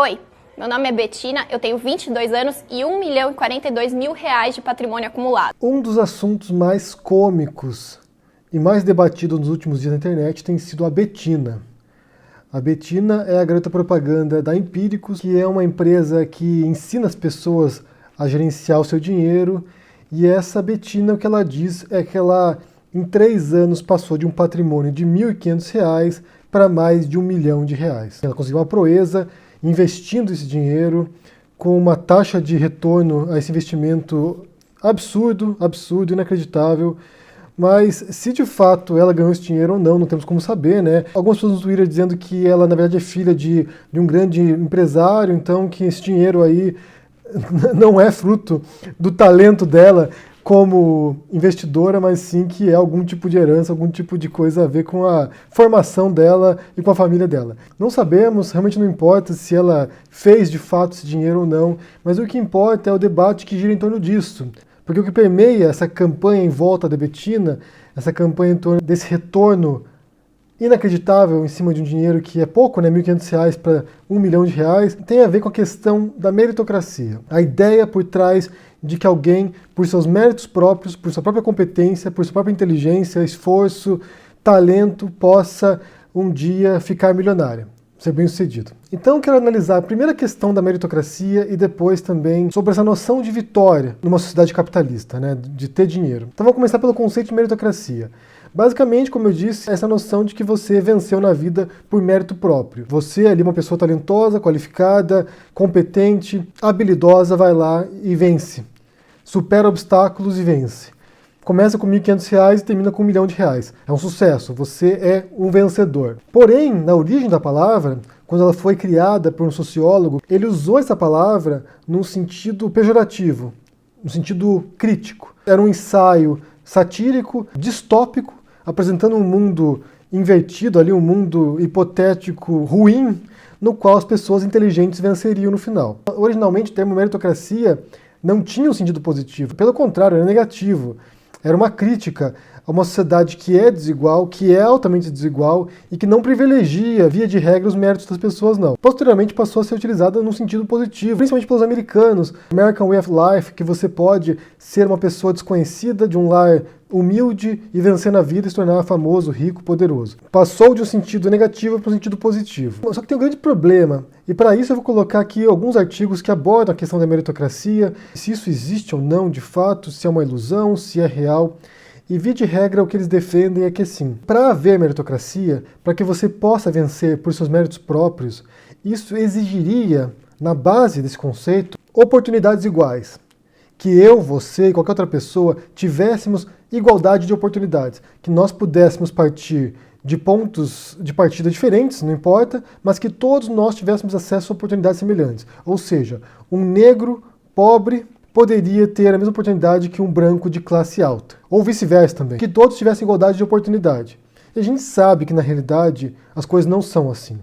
Oi, meu nome é Betina, eu tenho 22 anos e R$ 1.042.000 de patrimônio acumulado. Um dos assuntos mais cômicos e mais debatidos nos últimos dias na internet tem sido a Betina. A Betina é a garota propaganda da Empíricos, que é uma empresa que ensina as pessoas a gerenciar o seu dinheiro. E essa Betina, o que ela diz é que ela, em 3 anos, passou de um patrimônio de R$ 1.500 para mais de R$ 1 milhão. Ela conseguiu uma proeza investindo esse dinheiro com uma taxa de retorno a esse investimento absurdo, inacreditável. Mas se de fato ela ganhou esse dinheiro ou não temos como saber, né? Algumas pessoas no Twitter dizendo que ela na verdade é filha de um grande empresário, então que esse dinheiro aí não é fruto do talento dela como investidora, mas sim que é algum tipo de herança, algum tipo de coisa a ver com a formação dela e com a família dela. Não sabemos, realmente não importa se ela fez de fato esse dinheiro ou não, mas o que importa é o debate que gira em torno disso. Porque o que permeia essa campanha em volta da Betina, essa campanha em torno desse retorno inacreditável em cima de um dinheiro que é pouco, né, R$ 1.500 para R$ 1 milhão, tem a ver com a questão da meritocracia. A ideia por trás de que alguém, por seus méritos próprios, por sua própria competência, por sua própria inteligência, esforço, talento, possa um dia ficar milionário, ser bem-sucedido. Então eu quero analisar a primeira questão da meritocracia e depois também sobre essa noção de vitória numa sociedade capitalista, né, de ter dinheiro. Então vamos começar pelo conceito de meritocracia. Basicamente, como eu disse, essa noção de que você venceu na vida por mérito próprio. Você ali, uma pessoa talentosa, qualificada, competente, habilidosa, vai lá e vence. Supera obstáculos e vence. Começa com R$ 1.500 e termina com R$ 1 milhão. É um sucesso, você é um vencedor. Porém, na origem da palavra, quando ela foi criada por um sociólogo, ele usou essa palavra num sentido pejorativo, no sentido crítico. Era um ensaio satírico, distópico, apresentando um mundo invertido ali, um mundo hipotético ruim, no qual as pessoas inteligentes venceriam no final. Originalmente, o termo meritocracia não tinha um sentido positivo, pelo contrário, era negativo. Era uma crítica a uma sociedade que é desigual, que é altamente desigual e que não privilegia, via de regra, os méritos das pessoas, não. Posteriormente passou a ser utilizada num sentido positivo, principalmente pelos americanos. American Way of Life, que você pode ser uma pessoa desconhecida, de um lar humilde e vencer na vida e se tornar famoso, rico, poderoso. Passou de um sentido negativo para um sentido positivo. Só que tem um grande problema, e para isso eu vou colocar aqui alguns artigos que abordam a questão da meritocracia, se isso existe ou não de fato, se é uma ilusão, se é real. E via de regra o que eles defendem é que sim, para haver meritocracia, para que você possa vencer por seus méritos próprios, isso exigiria, na base desse conceito, oportunidades iguais. Que eu, você e qualquer outra pessoa tivéssemos igualdade de oportunidades, que nós pudéssemos partir de pontos de partida diferentes, não importa, mas que todos nós tivéssemos acesso a oportunidades semelhantes. Ou seja, um negro pobre poderia ter a mesma oportunidade que um branco de classe alta. Ou vice-versa também, que todos tivessem igualdade de oportunidade. E a gente sabe que na realidade as coisas não são assim.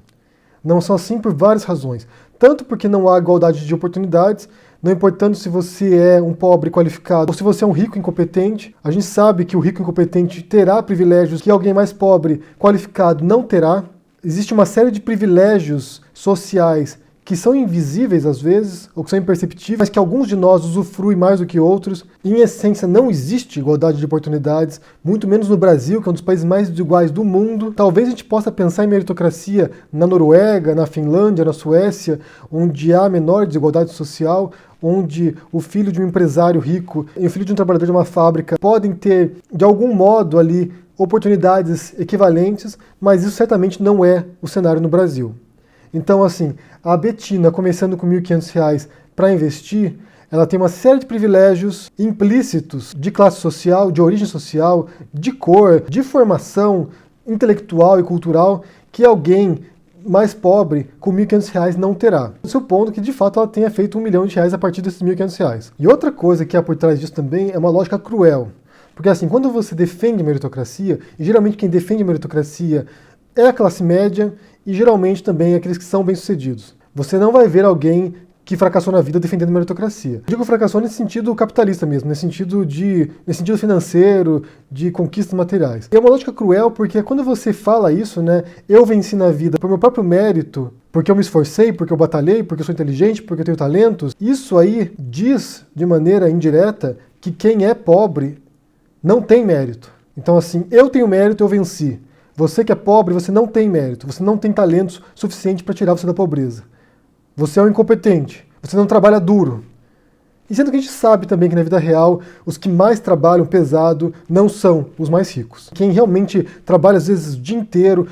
Não são assim por várias razões. Tanto porque não há igualdade de oportunidades, não importando se você é um pobre qualificado ou se você é um rico incompetente. A gente sabe que o rico incompetente terá privilégios que alguém mais pobre qualificado não terá. Existe uma série de privilégios sociais que são invisíveis às vezes, ou que são imperceptíveis, mas que alguns de nós usufruem mais do que outros. Em essência, não existe igualdade de oportunidades, muito menos no Brasil, que é um dos países mais desiguais do mundo. Talvez a gente possa pensar em meritocracia na Noruega, na Finlândia, na Suécia, onde há menor desigualdade social, onde o filho de um empresário rico e o filho de um trabalhador de uma fábrica podem ter, de algum modo ali, oportunidades equivalentes, mas isso certamente não é o cenário no Brasil. Então, assim, a Betina, começando com R$ 1.500 para investir, ela tem uma série de privilégios implícitos de classe social, de origem social, de cor, de formação intelectual e cultural que alguém mais pobre com R$ 1.500 não terá. Supondo que, de fato, ela tenha feito R$ 1 milhão a partir desses R$ 1.500. E outra coisa que há por trás disso também é uma lógica cruel. Porque, assim, quando você defende a meritocracia, e geralmente quem defende a meritocracia é a classe média e geralmente também aqueles que são bem-sucedidos. Você não vai ver alguém que fracassou na vida defendendo a meritocracia. Digo fracassou nesse sentido capitalista mesmo, nesse sentido financeiro, de conquistas materiais. E é uma lógica cruel porque quando você fala isso, né, eu venci na vida por meu próprio mérito, porque eu me esforcei, porque eu batalhei, porque eu sou inteligente, porque eu tenho talentos. Isso aí diz, de maneira indireta, que quem é pobre não tem mérito. Então assim, eu tenho mérito, eu venci. Você que é pobre, você não tem mérito, você não tem talentos suficiente para tirar você da pobreza. Você é um incompetente, você não trabalha duro. E sendo que a gente sabe também que na vida real, os que mais trabalham pesado não são os mais ricos. Quem realmente trabalha às vezes o dia inteiro,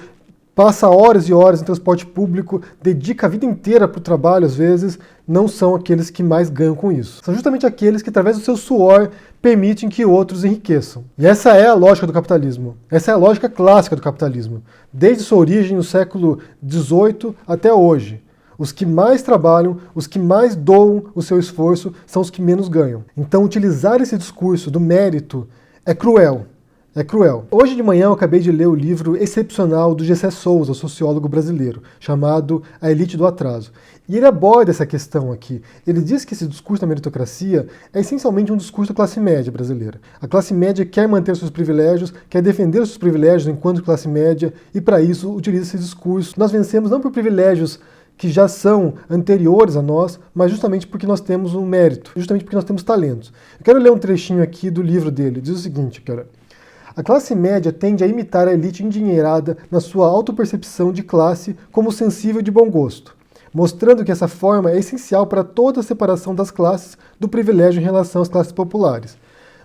passa horas e horas em transporte público, dedica a vida inteira para o trabalho às vezes, não são aqueles que mais ganham com isso. São justamente aqueles que através do seu suor permitem que outros enriqueçam. E essa é a lógica do capitalismo. Essa é a lógica clássica do capitalismo. Desde sua origem no século XVIII até hoje. Os que mais trabalham, os que mais doam o seu esforço, são os que menos ganham. Então, utilizar esse discurso do mérito é cruel. É cruel. Hoje de manhã eu acabei de ler o livro excepcional do Gessé Souza, sociólogo brasileiro, chamado A Elite do Atraso. E ele aborda essa questão aqui. Ele diz que esse discurso da meritocracia é essencialmente um discurso da classe média brasileira. A classe média quer manter seus privilégios, quer defender os seus privilégios enquanto classe média, e para isso utiliza esse discurso. Nós vencemos não por privilégios que já são anteriores a nós, mas justamente porque nós temos um mérito, justamente porque nós temos talentos. Eu quero ler um trechinho aqui do livro dele. Diz o seguinte, cara. A classe média tende a imitar a elite endinheirada na sua autopercepção de classe como sensível de bom gosto, mostrando que essa forma é essencial para toda a separação das classes do privilégio em relação às classes populares.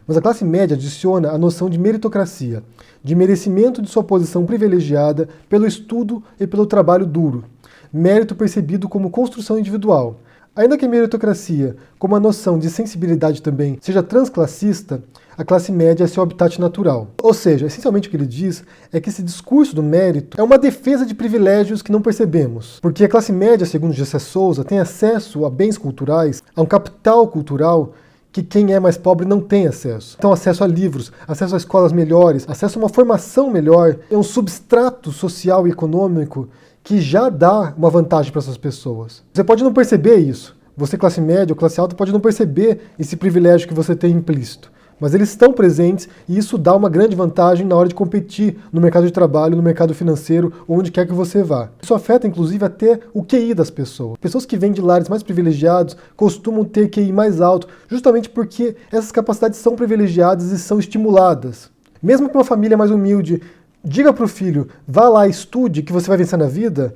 Mas a classe média adiciona a noção de meritocracia, de merecimento de sua posição privilegiada pelo estudo e pelo trabalho duro, mérito percebido como construção individual. Ainda que a meritocracia, como a noção de sensibilidade também, seja transclassista, a classe média é seu habitat natural. Ou seja, essencialmente o que ele diz é que esse discurso do mérito é uma defesa de privilégios que não percebemos. Porque a classe média, segundo Gessé Souza, tem acesso a bens culturais, a um capital cultural que quem é mais pobre não tem acesso. Então, acesso a livros, acesso a escolas melhores, acesso a uma formação melhor, é um substrato social e econômico que já dá uma vantagem para essas pessoas. Você pode não perceber isso. Você, classe média ou classe alta, pode não perceber esse privilégio que você tem implícito. Mas eles estão presentes e isso dá uma grande vantagem na hora de competir no mercado de trabalho, no mercado financeiro, onde quer que você vá. Isso afeta, inclusive, até o QI das pessoas. Pessoas que vêm de lares mais privilegiados costumam ter QI mais alto, justamente porque essas capacidades são privilegiadas e são estimuladas. Mesmo que uma família mais humilde diga para o filho, vá lá, estude, que você vai vencer na vida,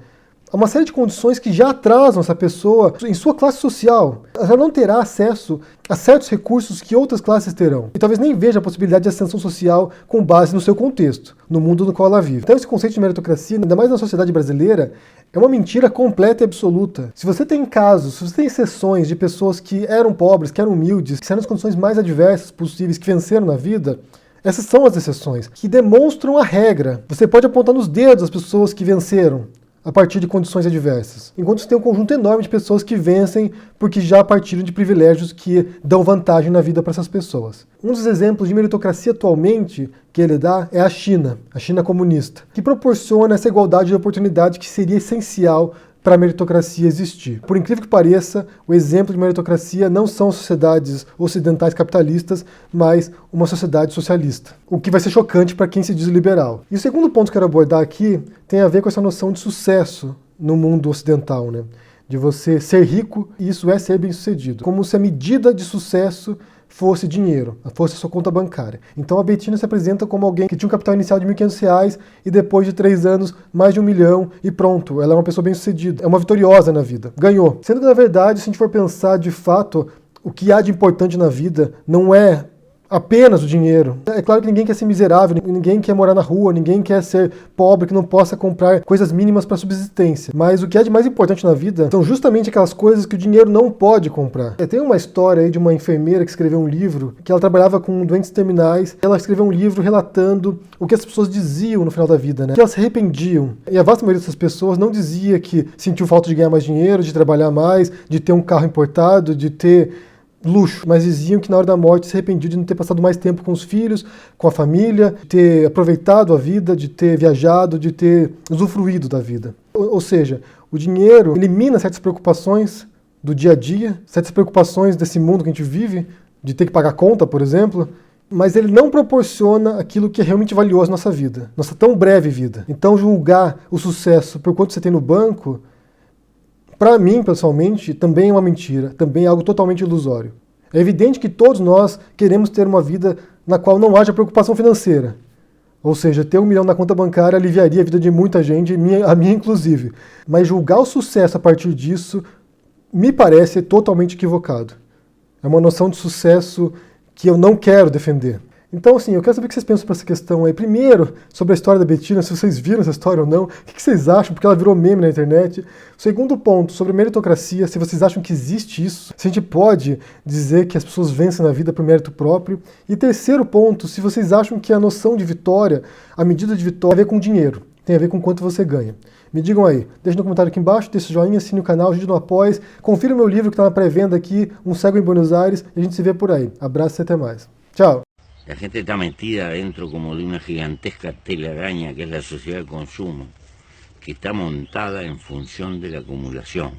há uma série de condições que já atrasam essa pessoa em sua classe social. Ela não terá acesso a certos recursos que outras classes terão. E talvez nem veja a possibilidade de ascensão social com base no seu contexto, no mundo no qual ela vive. Então esse conceito de meritocracia, ainda mais na sociedade brasileira, é uma mentira completa e absoluta. Se você tem casos, se você tem exceções de pessoas que eram pobres, que eram humildes, que eram nas condições mais adversas possíveis, que venceram na vida, essas são as exceções, que demonstram a regra. Você pode apontar nos dedos as pessoas que venceram a partir de condições adversas. Enquanto você tem um conjunto enorme de pessoas que vencem porque já partiram de privilégios que dão vantagem na vida para essas pessoas. Um dos exemplos de meritocracia atualmente que ele dá é a China comunista, que proporciona essa igualdade de oportunidade que seria essencial para a meritocracia existir. Por incrível que pareça, o exemplo de meritocracia não são sociedades ocidentais capitalistas, mas uma sociedade socialista. O que vai ser chocante para quem se diz liberal. E o segundo ponto que eu quero abordar aqui tem a ver com essa noção de sucesso no mundo ocidental, né? De você ser rico, e isso é ser bem-sucedido. Como se a medida de sucesso fosse dinheiro, fosse a sua conta bancária. Então a Bettina se apresenta como alguém que tinha um capital inicial de R$1.500 e depois de 3 anos, mais de 1 milhão e pronto, ela é uma pessoa bem-sucedida, é uma vitoriosa na vida, ganhou. Sendo que na verdade, se a gente for pensar de fato, o que há de importante na vida não é apenas o dinheiro. É claro que ninguém quer ser miserável, ninguém quer morar na rua, ninguém quer ser pobre, que não possa comprar coisas mínimas para subsistência. Mas o que é de mais importante na vida são justamente aquelas coisas que o dinheiro não pode comprar. Tem uma história aí de uma enfermeira que escreveu um livro, que ela trabalhava com doentes terminais, ela escreveu um livro relatando o que as pessoas diziam no final da vida, né? Que elas se arrependiam. E a vasta maioria dessas pessoas não dizia que sentiu falta de ganhar mais dinheiro, de trabalhar mais, de ter um carro importado, de ter luxo, mas diziam que na hora da morte se arrependiam de não ter passado mais tempo com os filhos, com a família, de ter aproveitado a vida, de ter viajado, de ter usufruído da vida. Ou seja, o dinheiro elimina certas preocupações do dia a dia, certas preocupações desse mundo que a gente vive, de ter que pagar conta, por exemplo, mas ele não proporciona aquilo que é realmente valioso na nossa vida, nossa tão breve vida. Então julgar o sucesso por quanto você tem no banco para mim, pessoalmente, também é uma mentira, também é algo totalmente ilusório. É evidente que todos nós queremos ter uma vida na qual não haja preocupação financeira. Ou seja, ter 1 milhão na conta bancária aliviaria a vida de muita gente, a minha inclusive. Mas julgar o sucesso a partir disso me parece totalmente equivocado. É uma noção de sucesso que eu não quero defender. Então, assim, eu quero saber o que vocês pensam sobre essa questão aí. Primeiro, sobre a história da Bettina, se vocês viram essa história ou não, o que vocês acham, porque ela virou meme na internet. Segundo ponto, sobre meritocracia, se vocês acham que existe isso, se a gente pode dizer que as pessoas vencem na vida por mérito próprio. E terceiro ponto, se vocês acham que a noção de vitória, a medida de vitória, tem a ver com dinheiro, tem a ver com quanto você ganha. Me digam aí, deixem no comentário aqui embaixo, deixe o joinha, assine o canal, ajude no apoio, confira o meu livro que está na pré-venda aqui, Um Cego em Buenos Aires, e a gente se vê por aí. Abraço e até mais. Tchau! La gente está metida adentro como de una gigantesca telaraña que es la sociedad de consumo, que está montada en función de la acumulación.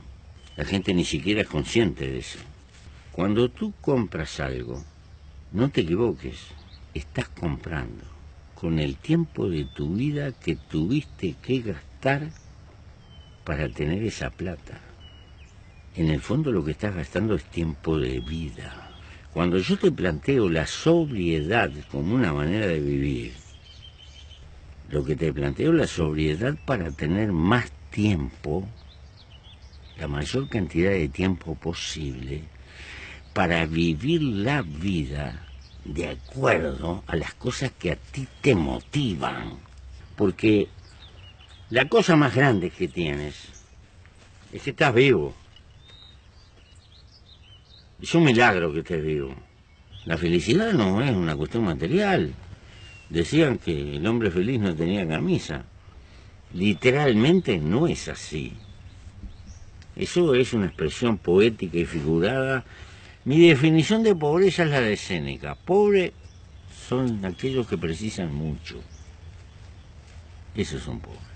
La gente ni siquiera es consciente de eso. Cuando tú compras algo, no te equivoques, estás comprando con el tiempo de tu vida que tuviste que gastar para tener esa plata. En el fondo lo que estás gastando es tiempo de vida. Cuando yo te planteo la sobriedad como una manera de vivir, lo que te planteo es la sobriedad para tener más tiempo, la mayor cantidad de tiempo posible, para vivir la vida de acuerdo a las cosas que a ti te motivan. Porque la cosa más grande que tienes es que estás vivo. Es un milagro que estés vivo. La felicidad no es una cuestión material. Decían que el hombre feliz no tenía camisa. Literalmente no es así. Eso es una expresión poética y figurada. Mi definición de pobreza es la de Séneca. Pobre son aquellos que precisan mucho. Esos son pobres.